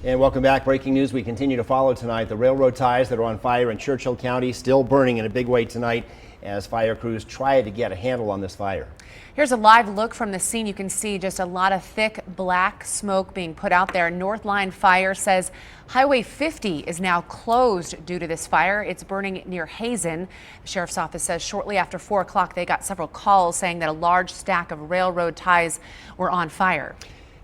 And welcome back. Breaking news we continue to follow tonight. The railroad ties that are on fire in Churchill County still burning in a big way tonight as fire crews try to get a handle on this fire. Here's a live look from the scene. You can see just a lot of thick black smoke being put out there. Northline Fire says Highway 50 is now closed due to this fire. It's burning near Hazen. The sheriff's office says shortly after 4 o'clock they got several calls saying that a large stack of railroad ties were on fire.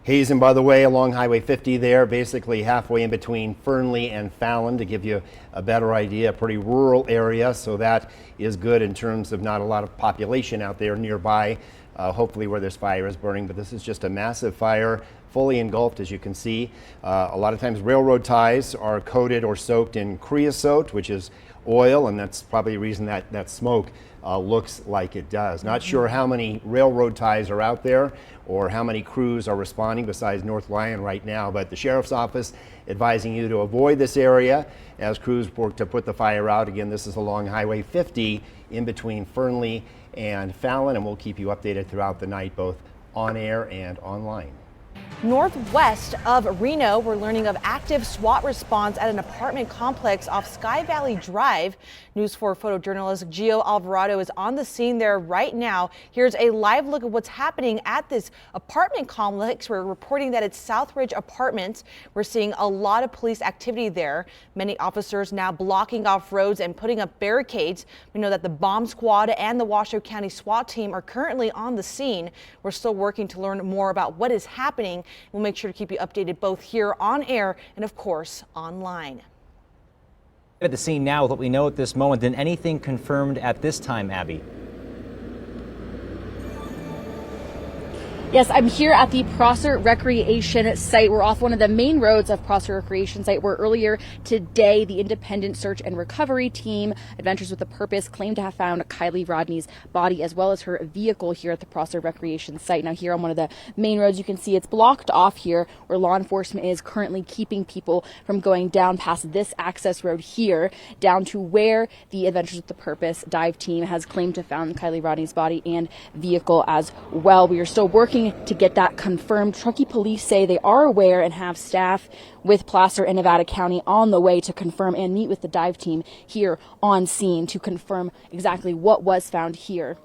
Hazen, by the way, along Highway 50 there, basically halfway in between Fernley and Fallon, to give you a better idea. A pretty rural area, so that is good in terms of not a lot of population out there nearby, hopefully where this fire is burning. But this is just a massive fire, fully engulfed, as you can see. A lot of times railroad ties are coated or soaked in creosote, which is oil, and that's probably the reason that smoke looks like it does. Not sure how many railroad ties are out there or how many crews are responding besides North Lyon right now, but the sheriff's office advising you to avoid this area as crews work to put the fire out. Again, this is along Highway 50 in between Fernley and Fallon, and we'll keep you updated throughout the night, both on air and online. Northwest of Reno, we're learning of active SWAT response at an apartment complex off Sky Valley Drive. News 4 photojournalist Gio Alvarado is on the scene there right now. Here's a live look at what's happening at this apartment complex. We're reporting that it's Southridge Apartments. We're seeing a lot of police activity there. Many officers now blocking off roads and putting up barricades. We know that the bomb squad and the Washoe County SWAT team are currently on the scene. We're still working to learn more about what is happening. We'll make sure to keep you updated both here on air and, of course, online. At the scene now with what we know at this moment, then anything confirmed at this time, Abby? Yes, I'm here at the Prosser Recreation Site. We're off one of the main roads of Prosser Recreation Site, where earlier today the Independent Search and Recovery Team, Adventures with a Purpose, claimed to have found Kylie Rodney's body as well as her vehicle here at the Prosser Recreation Site. Now here on one of the main roads, you can see it's blocked off here where law enforcement is currently keeping people from going down past this access road here down to where the Adventures with the Purpose dive team has claimed to have found Kylie Rodney's body and vehicle as well. We are still working to get that confirmed. Truckee police say they are aware and have staff with Placer and Nevada County on the way to confirm and meet with the dive team here on scene to confirm exactly what was found here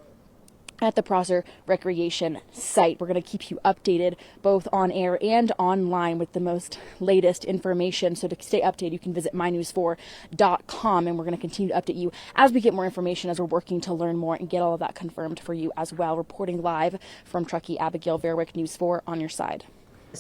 at the Prosser Recreation Site. We're going to keep you updated both on air and online with the most latest information. So to stay updated, you can visit mynews4.com, and we're going to continue to update you as we get more information, as we're working to learn more and get all of that confirmed for you as well. Reporting live from Truckee, Abigail Verwick, News 4 on your side.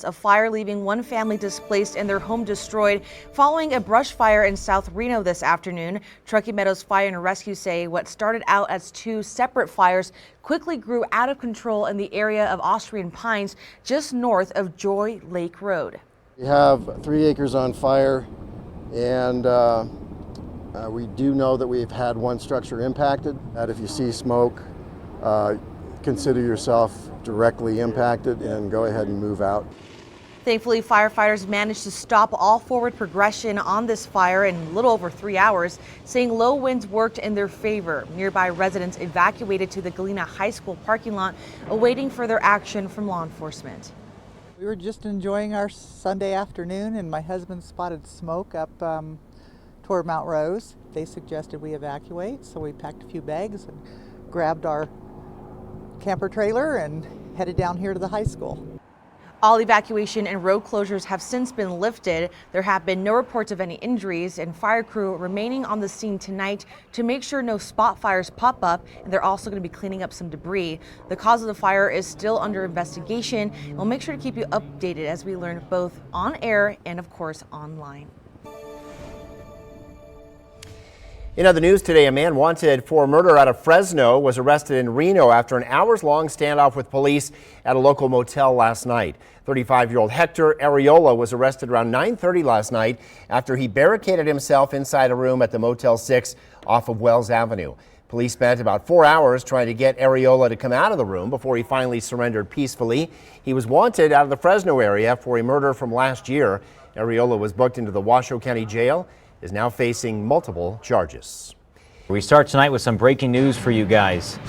A fire leaving one family displaced and their home destroyed following a brush fire in South Reno this afternoon. Truckee Meadows Fire and Rescue say what started out as two separate fires quickly grew out of control in the area of Austrian Pines just north of Joy Lake Road. We have 3 acres on fire, and we do know that we've had one structure impacted. That if you see smoke, consider yourself directly impacted and go ahead and move out. Thankfully, firefighters managed to stop all forward progression on this fire in a little over 3 hours, saying low winds worked in their favor. Nearby residents evacuated to the Galena High School parking lot, awaiting further action from law enforcement. We were just enjoying our Sunday afternoon, and my husband spotted smoke up toward Mount Rose. They suggested we evacuate, so we packed a few bags and grabbed our camper trailer and headed down here to the high school. All evacuation and road closures have since been lifted. There have been no reports of any injuries, and fire crew remaining on the scene tonight to make sure no spot fires pop up, and they're also going to be cleaning up some debris. The cause of the fire is still under investigation. We'll make sure to keep you updated as we learn both on air and, of course, online. In other news today, a man wanted for murder out of Fresno was arrested in Reno after an hours-long standoff with police at a local motel last night. 35-year-old Hector Areola was arrested around 9:30 last night after he barricaded himself inside a room at the Motel 6 off of Wells Avenue. Police spent about 4 hours trying to get Areola to come out of the room before he finally surrendered peacefully. He was wanted out of the Fresno area for a murder from last year. Areola was booked into the Washoe County Jail, is now facing multiple charges. We start tonight with some breaking news for you guys.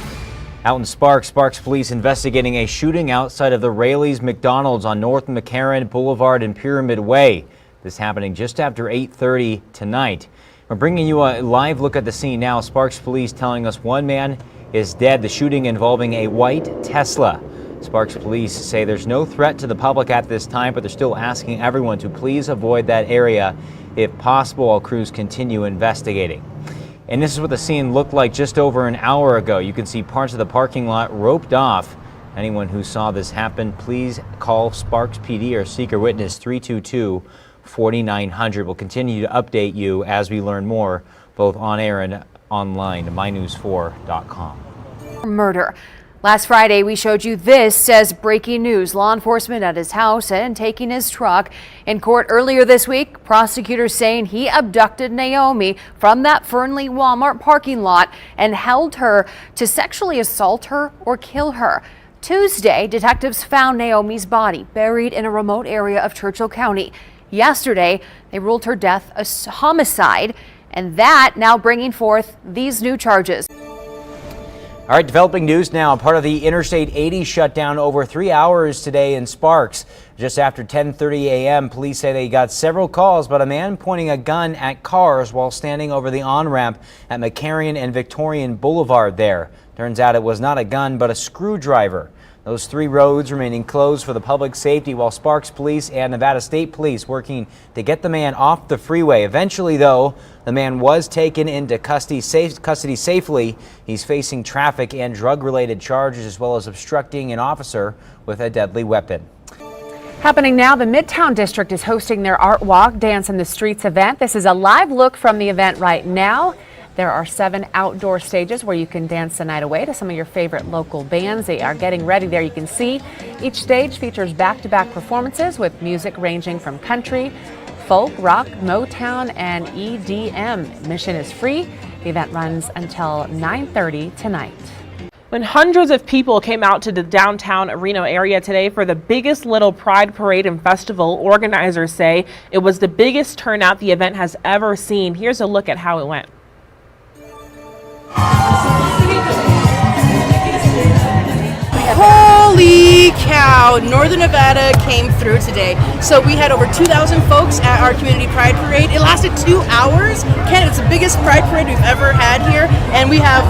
Out in Sparks police investigating a shooting outside of the Raley's McDonald's on North McCarran Boulevard and Pyramid Way. This happening just after 8:30 tonight. We're bringing you a live look at the scene now. Sparks police telling us one man is dead. The shooting involving a white Tesla. Sparks police say there's no threat to the public at this time, but they're still asking everyone to please avoid that area if possible while crews continue investigating. And this is what the scene looked like just over an hour ago. You can see parts of the parking lot roped off. Anyone who saw this happen, please call Sparks PD or seek a witness 322-4900. We'll continue to update you as we learn more, both on air and online, mynews4.com. Murder. Last Friday, we showed you this, says breaking news. Law enforcement at his house and taking his truck. In court earlier this week, prosecutors saying he abducted Naomi from that Fernley Walmart parking lot and held her to sexually assault her or kill her. Tuesday, detectives found Naomi's body buried in a remote area of Churchill County. Yesterday, they ruled her death a homicide, and that now bringing forth these new charges. All right, developing news now. Part of the Interstate 80 shutdown over 3 hours today in Sparks. Just after 10:30 a.m., police say they got several calls about a man pointing a gun at cars while standing over the on-ramp at McCarran and Victorian Boulevard there. Turns out it was not a gun, but a screwdriver. Those 3 roads remaining closed for the public safety while Sparks Police and Nevada State Police working to get the man off the freeway. Eventually, though, the man was taken into custody safely. He's facing traffic and drug-related charges as well as obstructing an officer with a deadly weapon. Happening now, the Midtown District is hosting their Art Walk Dance in the Streets event. This is a live look from the event right now. There are 7 outdoor stages where you can dance the night away to some of your favorite local bands. They are getting ready there. You can see each stage features back-to-back performances with music ranging from country, folk, rock, Motown, and EDM. Admission is free. The event runs until 9:30 tonight. When hundreds of people came out to the downtown Reno area today for the biggest little Pride Parade and Festival, organizers say it was the biggest turnout the event has ever seen. Here's a look at how it went. Holy cow, Northern Nevada came through today. So we had over 2,000 folks at our community pride parade. It lasted 2 hours. Ken, it's the biggest pride parade we've ever had here, and we have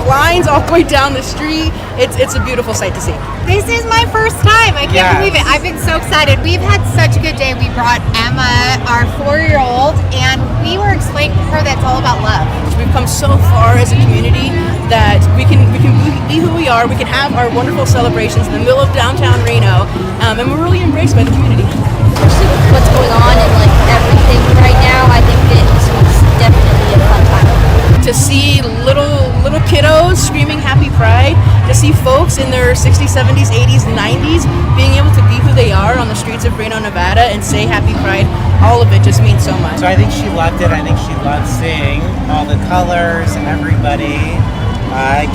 lines all the way down the street. It's a beautiful sight to see. This is my first time. I can't believe it. I've been so excited. We've had such a good day. We brought Emma, our 4-year-old, and we were explaining to her that it's all about love. We've come so far as a community that we can be who we are. We can have our wonderful celebrations in the middle of downtown Reno, and we're really embraced by the community. Especially with what's going on and like everything right now, I think that this was definitely a fun time. To see little kiddos screaming Happy Pride, to see folks in their 60s, 70s, 80s, 90s being able to be who they are on the streets of Reno, Nevada and say Happy Pride, all of it just means so much. So I think she loved it. I think she loved seeing all the colors and everybody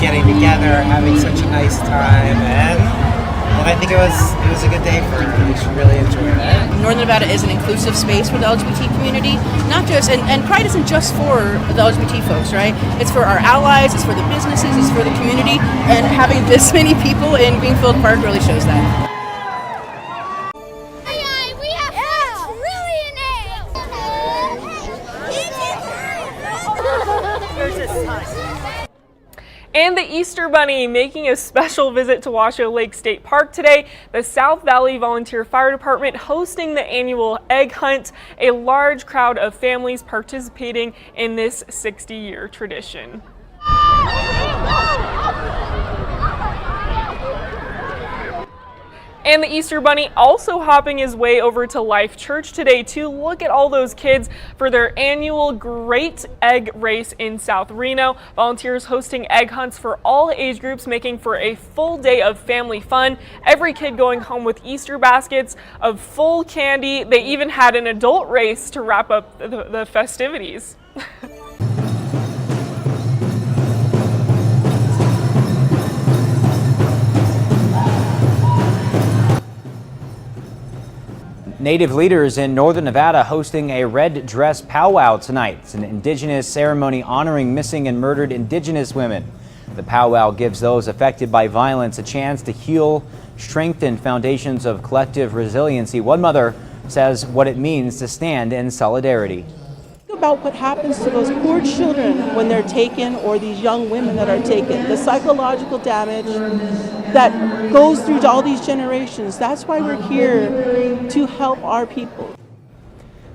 getting together, having such a nice time, and I think it was a good day for her. She really enjoyed it. Northern Nevada is an inclusive space for the LGBT community, not just, and Pride isn't just for the LGBT folks, right? It's for our allies, it's for the businesses, it's for the community, and having this many people in Greenfield Park really shows that. And the Easter Bunny making a special visit to Washoe Lake State Park today. The South Valley Volunteer Fire Department hosting the annual egg hunt. A large crowd of families participating in this 60-year tradition. And the Easter Bunny also hopping his way over to Life Church today to look at all those kids for their annual Great Egg Race in South Reno. Volunteers hosting egg hunts for all age groups, making for a full day of family fun. Every kid going home with Easter baskets of full candy. They even had an adult race to wrap up the festivities. Native leaders in Northern Nevada hosting a red dress powwow tonight. It's an indigenous ceremony honoring missing and murdered indigenous women. The powwow gives those affected by violence a chance to heal, strengthen foundations of collective resiliency. One mother says what it means to stand in solidarity. About what happens to those poor children when they're taken, or these young women that are taken, the psychological damage that goes through all these generations. That's why we're here, to help our people.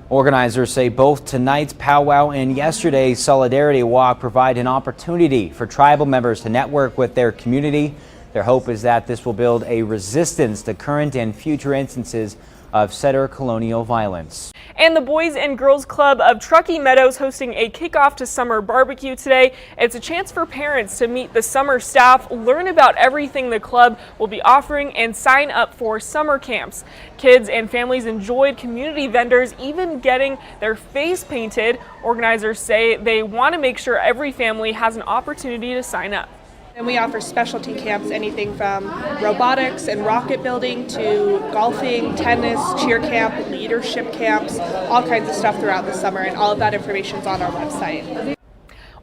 Organizers say both tonight's powwow and yesterday's solidarity walk provide an opportunity for tribal members to network with their community. Their hope is that this will build a resistance to current and future instances of settler colonial violence. And the Boys and Girls Club of Truckee Meadows hosting a kickoff to summer barbecue today. It's a chance for parents to meet the summer staff, learn about everything the club will be offering, and sign up for summer camps. Kids and families enjoyed community vendors even getting their face painted. Organizers say they want to make sure every family has an opportunity to sign up. And we offer specialty camps, anything from robotics and rocket building to golfing, tennis, cheer camp, leadership camps, all kinds of stuff throughout the summer, and all of that information is on our website.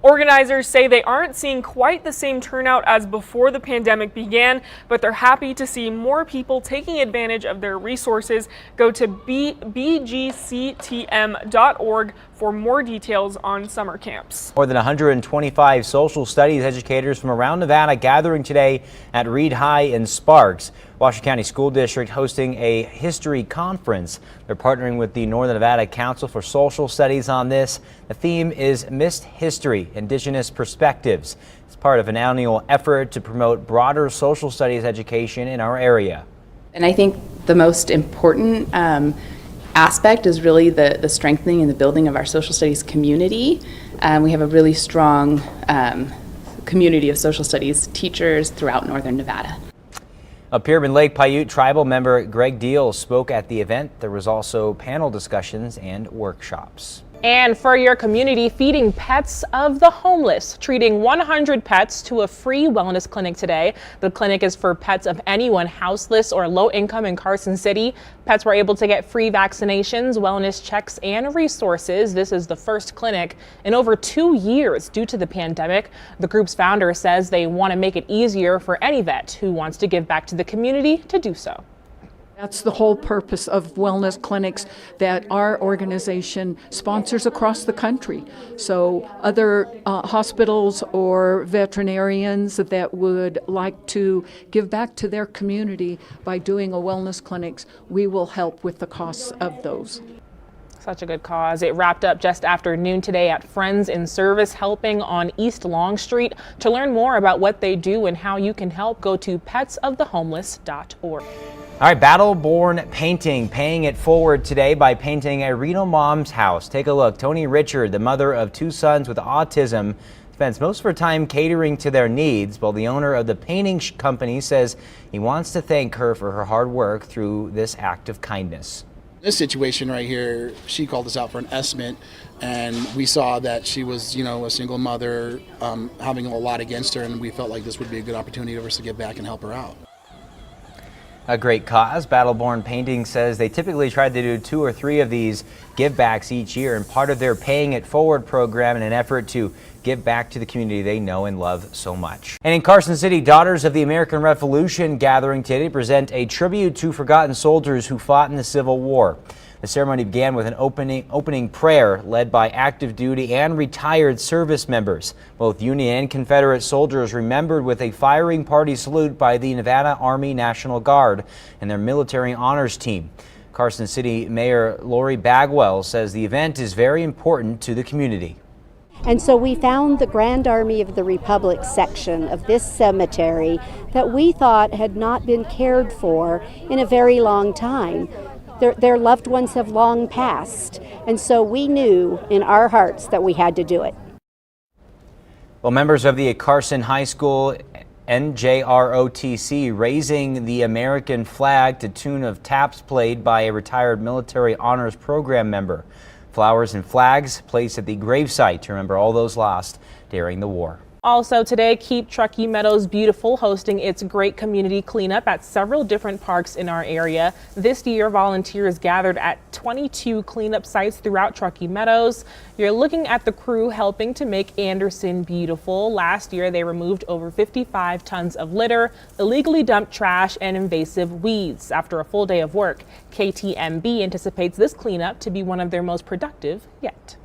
Organizers say they aren't seeing quite the same turnout as before the pandemic began, but they're happy to see more people taking advantage of their resources. Go to bgctm.org for more details on summer camps. More than 125 social studies educators from around Nevada gathering today at Reed High in Sparks. Washington County School District hosting a history conference. They're partnering with the Northern Nevada Council for Social Studies on this. The theme is Missed History, Indigenous Perspectives. It's part of an annual effort to promote broader social studies education in our area. And I think the most important aspect is really the strengthening and the building of our social studies community. We have a really strong community of social studies teachers throughout Northern Nevada. A Pyramid Lake Paiute tribal member Greg Deal spoke at the event. There was also panel discussions and workshops. And for your community, feeding pets of the homeless, treating 100 pets to a free wellness clinic today. The clinic is for pets of anyone houseless or low income in Carson City. Pets were able to get free vaccinations, wellness checks, and resources. This is the first clinic in over 2 years due to the pandemic. The group's founder says they want to make it easier for any vet who wants to give back to the community to do so. That's the whole purpose of wellness clinics that our organization sponsors across the country. So other hospitals or veterinarians that would like to give back to their community by doing a wellness clinics, we will help with the costs of those. Such a good cause. It wrapped up just after noon today at Friends in Service Helping on East Long Street. To learn more about what they do and how you can help, go to petsofthehomeless.org. All right, Battle-Born Painting, paying it forward today by painting a Reno mom's house. Take a look. Tony Richard, the mother of 2 sons with autism, spends most of her time catering to their needs, while the owner of the painting company says he wants to thank her for her hard work through this act of kindness. This situation right here, she called us out for an estimate, and we saw that she was, a single mother, having a lot against her, and we felt like this would be a good opportunity for us to get back and help her out. A great cause. Battle-Born Painting says they typically try to do 2 or 3 of these give-backs each year, and part of their Paying It Forward program in an effort to give back to the community they know and love so much. And in Carson City, Daughters of the American Revolution gathering today to present a tribute to forgotten soldiers who fought in the Civil War. The ceremony began with an opening prayer led by active duty and retired service members. Both Union and Confederate soldiers remembered with a firing party salute by the Nevada Army National Guard and their military honors team. Carson City Mayor Lori Bagwell says the event is very important to the community. And so we found the Grand Army of the Republic section of this cemetery that we thought had not been cared for in a very long time. Their loved ones have long passed, and so we knew in our hearts that we had to do it. Well, members of the Carson High School NJROTC raising the American flag to tune of taps played by a retired military honors program member. Flowers and flags placed at the gravesite to remember all those lost during the war. Also today, keep Truckee Meadows beautiful, hosting its great community cleanup at several different parks in our area. This year, volunteers gathered at 22 cleanup sites throughout Truckee Meadows. You're looking at the crew helping to make Anderson beautiful. Last year, they removed over 55 tons of litter, illegally dumped trash, and invasive weeds. After a full day of work, KTMB anticipates this cleanup to be one of their most productive yet.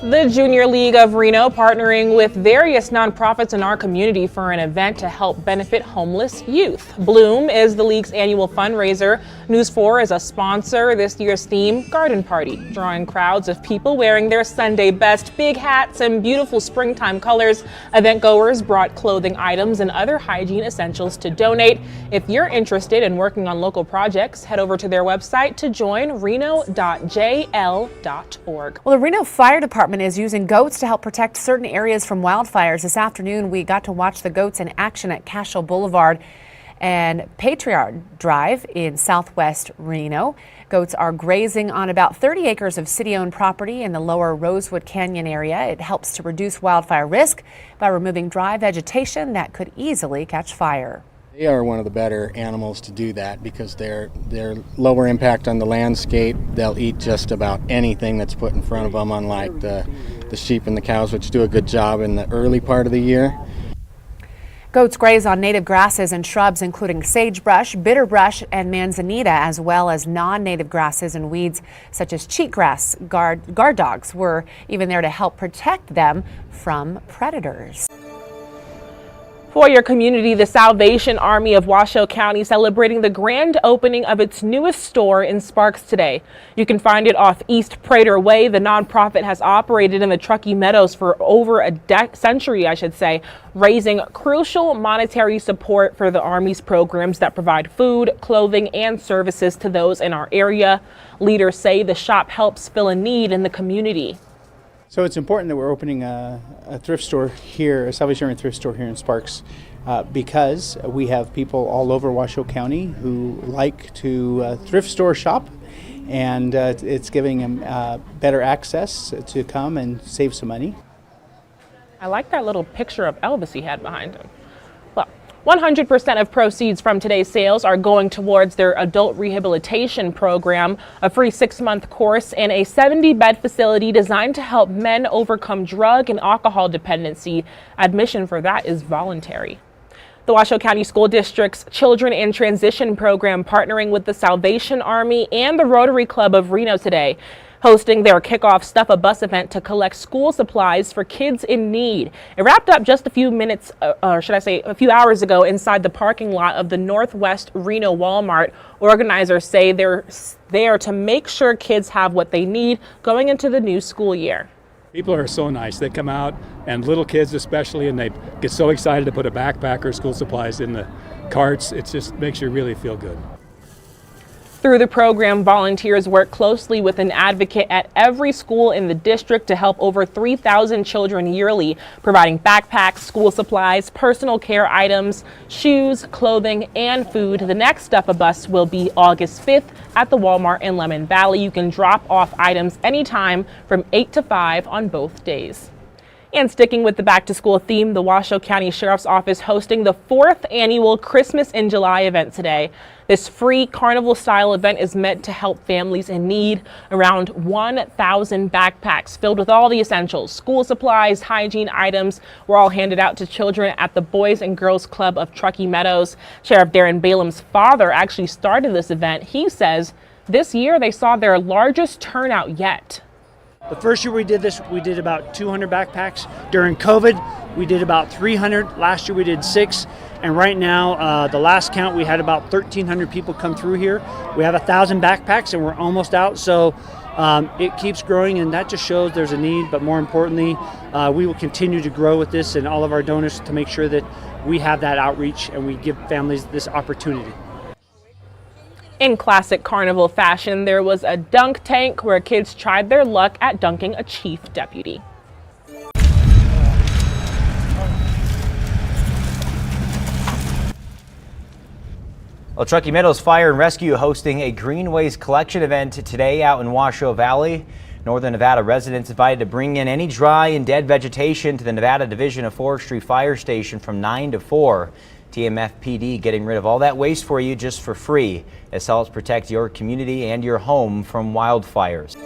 The Junior League of Reno partnering with various nonprofits in our community for an event to help benefit homeless youth. Bloom is the league's annual fundraiser. News 4 is a sponsor. This year's theme, Garden Party, drawing crowds of people wearing their Sunday best, big hats and beautiful springtime colors. Event goers brought clothing items and other hygiene essentials to donate. If you're interested in working on local projects, head over to their website to join reno.jl.org. Well, the Reno Fire Department is using goats to help protect certain areas from wildfires. This afternoon, we got to watch the goats in action at Cashel Boulevard and Patriarch Drive in southwest Reno. Goats are grazing on about 30 acres of city-owned property in the lower Rosewood Canyon area. It helps to reduce wildfire risk by removing dry vegetation that could easily catch fire. They are one of the better animals to do that because they're lower impact on the landscape. They'll eat just about anything that's put in front of them, unlike the sheep and the cows, which do a good job in the early part of the year. Goats graze on native grasses and shrubs, including sagebrush, bitterbrush, and manzanita, as well as non-native grasses and weeds such as cheatgrass. Guard dogs were even there to help protect them from predators. For your community, the Salvation Army of Washoe County celebrating the grand opening of its newest store in Sparks today. You can find it off East Prater Way. The nonprofit has operated in the Truckee Meadows for over a century, raising crucial monetary support for the Army's programs that provide food, clothing, and services to those in our area. Leaders say the shop helps fill a need in the community. So it's important that we're opening a thrift store here, a Salvation Army thrift store here in Sparks, because we have people all over Washoe County who like to thrift store shop, and it's giving them better access to come and save some money. I like that little picture of Elvis he had behind him. Well, 100% of proceeds from today's sales are going towards their adult rehabilitation program, a free 6-month course in a 70-bed facility designed to help men overcome drug and alcohol dependency. Admission for that is voluntary. The Washoe County School District's Children in Transition program partnering with the Salvation Army and the Rotary Club of Reno today, hosting their kickoff Stuff a Bus event to collect school supplies for kids in need. It wrapped up just a few minutes, or should I say a few hours ago, inside the parking lot of the Northwest Reno Walmart. Organizers say they're there to make sure kids have what they need going into the new school year. People are so nice. They come out, and little kids especially, and they get so excited to put a backpack or school supplies in the carts. It just makes you really feel good. Through the program, volunteers work closely with an advocate at every school in the district to help over 3,000 children yearly, providing backpacks, school supplies, personal care items, shoes, clothing, and food. The next Stuff a Bus will be August 5th at the Walmart in Lemon Valley. You can drop off items anytime from 8 to 5 on both days. And sticking with the back-to-school theme, the Washoe County Sheriff's Office hosting the 4th annual Christmas in July event today. This free carnival-style event is meant to help families in need. Around 1,000 backpacks filled with all the essentials, school supplies, hygiene items, were all handed out to children at the Boys and Girls Club of Truckee Meadows. Sheriff Darren Balaam's father actually started this event. He says this year they saw their largest turnout yet. The first year we did this, we did about 200 backpacks. During COVID, we did about 300. Last year we did 6. And right now, the last count, we had about 1,300 people come through here. We have 1,000 backpacks and we're almost out. So it keeps growing, and that just shows there's a need. But more importantly, we will continue to grow with this and all of our donors to make sure that we have that outreach and we give families this opportunity. In classic carnival fashion, there was a dunk tank where kids tried their luck at dunking a chief deputy. Well, Truckee Meadows Fire and Rescue hosting a green waste collection event today out in Washoe Valley. Northern Nevada residents invited to bring in any dry and dead vegetation to the Nevada Division of Forestry Fire Station from 9 to 4. TMFPD getting rid of all that waste for you just for free. This helps protect your community and your home from wildfires.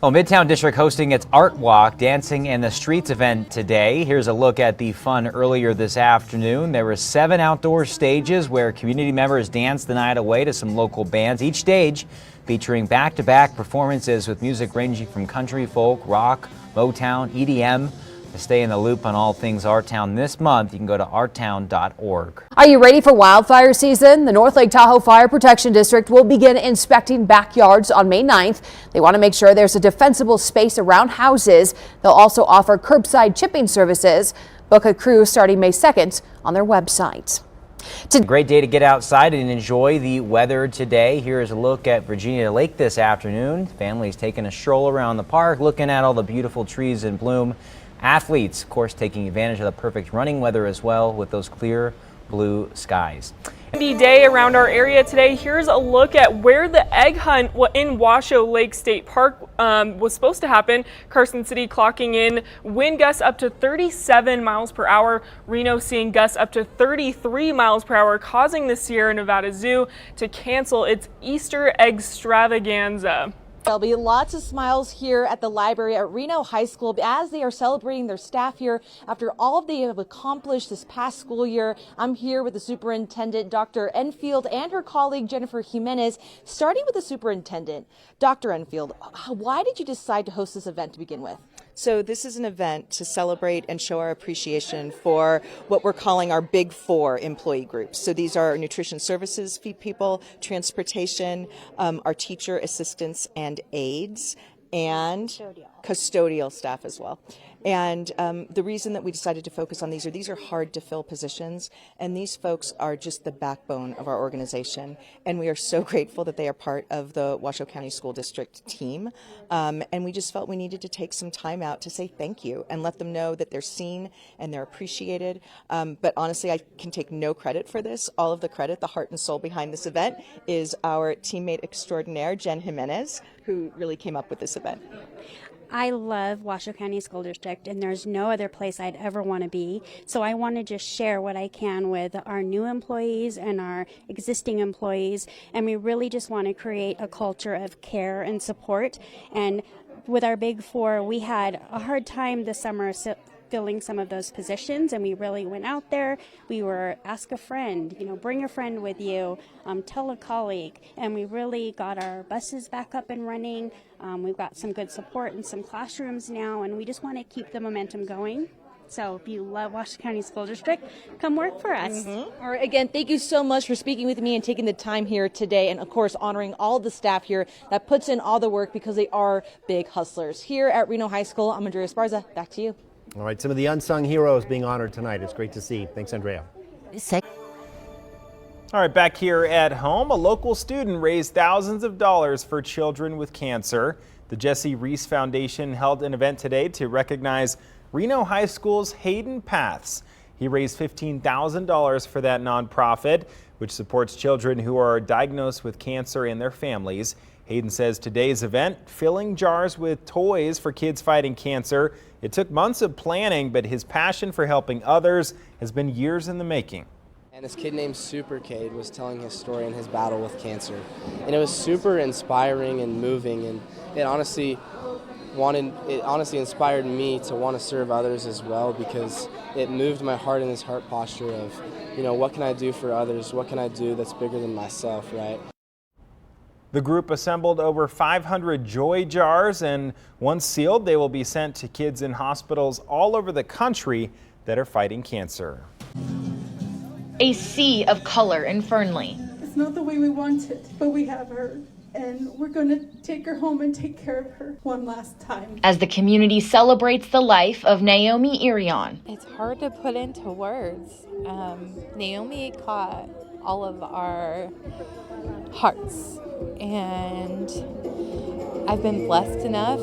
Well, Midtown District hosting its Art Walk, Dancing in the Streets event today. Here's a look at the fun earlier this afternoon. There were 7 outdoor stages where community members danced the night away to some local bands. Each stage featuring back-to-back performances with music ranging from country, folk, rock, Motown, EDM. To stay in the loop on all things Artown this month, you can go to artown.org. Are you ready for wildfire season? The North Lake Tahoe Fire Protection District will begin inspecting backyards on May 9th. They want to make sure there's a defensible space around houses. They'll also offer curbside chipping services. Book a cruise starting May 2nd on their website. A great day to get outside and enjoy the weather today. Here's a look at Virginia Lake this afternoon. Families taking a stroll around the park, looking at all the beautiful trees in bloom. Athletes, of course, taking advantage of the perfect running weather as well with those clear blue skies. Windy day around our area today. Here's a look at where the egg hunt in Washoe Lake State Park was supposed to happen. Carson City clocking in wind gusts up to 37 miles per hour. Reno seeing gusts up to 33 miles per hour, causing the Sierra Nevada Zoo to cancel its Easter egg extravaganza. There'll be lots of smiles here at the library at Reno High School as they are celebrating their staff here after all they have accomplished this past school year. I'm here with the superintendent, Dr. Enfield, and her colleague, Jennifer Jimenez. Starting with the superintendent, Dr. Enfield, why did you decide to host this event to begin with? So this is an event to celebrate and show our appreciation for what we're calling our Big Four employee groups. So these are nutrition services people, transportation, our teacher assistants and aides, and custodial staff as well. And the reason that we decided to focus on these are hard to fill positions, and these folks are just the backbone of our organization. And we are so grateful that they are part of the Washoe County School District team. And we just felt we needed to take some time out to say thank you and let them know that they're seen and they're appreciated. But honestly, I can take no credit for this. All of the credit, the heart and soul behind this event is our teammate extraordinaire, Jen Jimenez, who really came up with this event. I love Washoe County School District, and there's no other place I'd ever want to be. So I want to just share what I can with our new employees and our existing employees. And we really just want to create a culture of care and support. And with our Big Four, we had a hard time this summer filling some of those positions, and we really went out there. We were ask a friend, bring a friend with you, tell a colleague, and we really got our buses back up and running. We've got some good support in some classrooms now, and we just want to keep the momentum going. So if you love Washoe County School District, come work for us. All right, again, thank you so much for speaking with me and taking the time here today, and of course honoring all the staff here that puts in all the work because they are big hustlers. Here at Reno High School, I'm Andrea Esparza. Back to you. All right, some of the unsung heroes being honored tonight. It's great to see. Thanks, Andrea. All right, back here at home, a local student raised thousands of dollars for children with cancer. The Jesse Reese Foundation held an event today to recognize Reno High School's Hayden Paths. He raised $15,000 for that nonprofit, which supports children who are diagnosed with cancer and their families. Hayden says today's event, filling jars with toys for kids fighting cancer, it took months of planning, but his passion for helping others has been years in the making. And this kid named Super Cade was telling his story and his battle with cancer. And it was super inspiring and moving, and it honestly inspired me to want to serve others as well, because it moved my heart in this heart posture of, what can I do for others? What can I do that's bigger than myself, right? The group assembled over 500 joy jars, and once sealed, they will be sent to kids in hospitals all over the country that are fighting cancer. A sea of color in Fernley. It's not the way we want it, but we have her, and we're going to take her home and take care of her one last time. As the community celebrates the life of Naomi Irion. It's hard to put into words. Naomi caught all of our hearts, and I've been blessed enough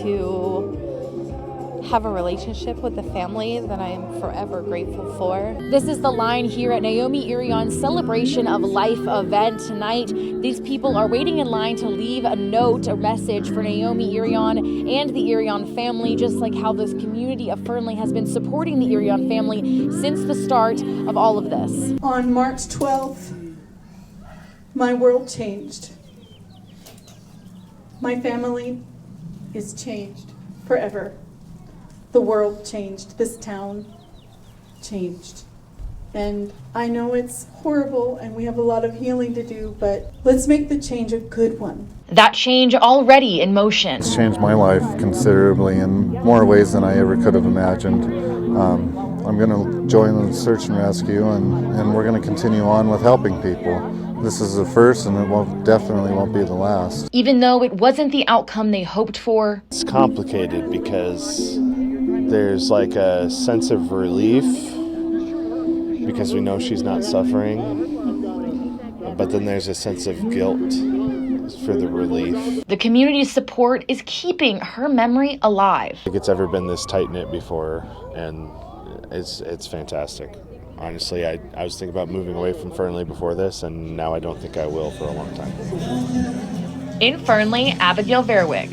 to have a relationship with the family that I am forever grateful for. This is the line here at Naomi Irion's Celebration of Life event tonight. These people are waiting in line to leave a note, a message for Naomi Irion and the Irion family, just like how this community of Fernley has been supporting the Irion family since the start of all of this. On March 12th, my world changed. My family is changed forever. The world changed. This town changed. And I know it's horrible and we have a lot of healing to do, but let's make the change a good one. That change already in motion. It's changed my life considerably in more ways than I ever could have imagined. I'm going to join the search and rescue, and we're going to continue on with helping people. This is the first, and it definitely won't be the last. Even though it wasn't the outcome they hoped for. It's complicated because there's like a sense of relief because we know she's not suffering, but then there's a sense of guilt for the relief. The community's support is keeping her memory alive. I don't think it's ever been this tight-knit before, and it's fantastic. Honestly, I was thinking about moving away from Fernley before this, and now I don't think I will for a long time. In Fernley, Abigail Verwick,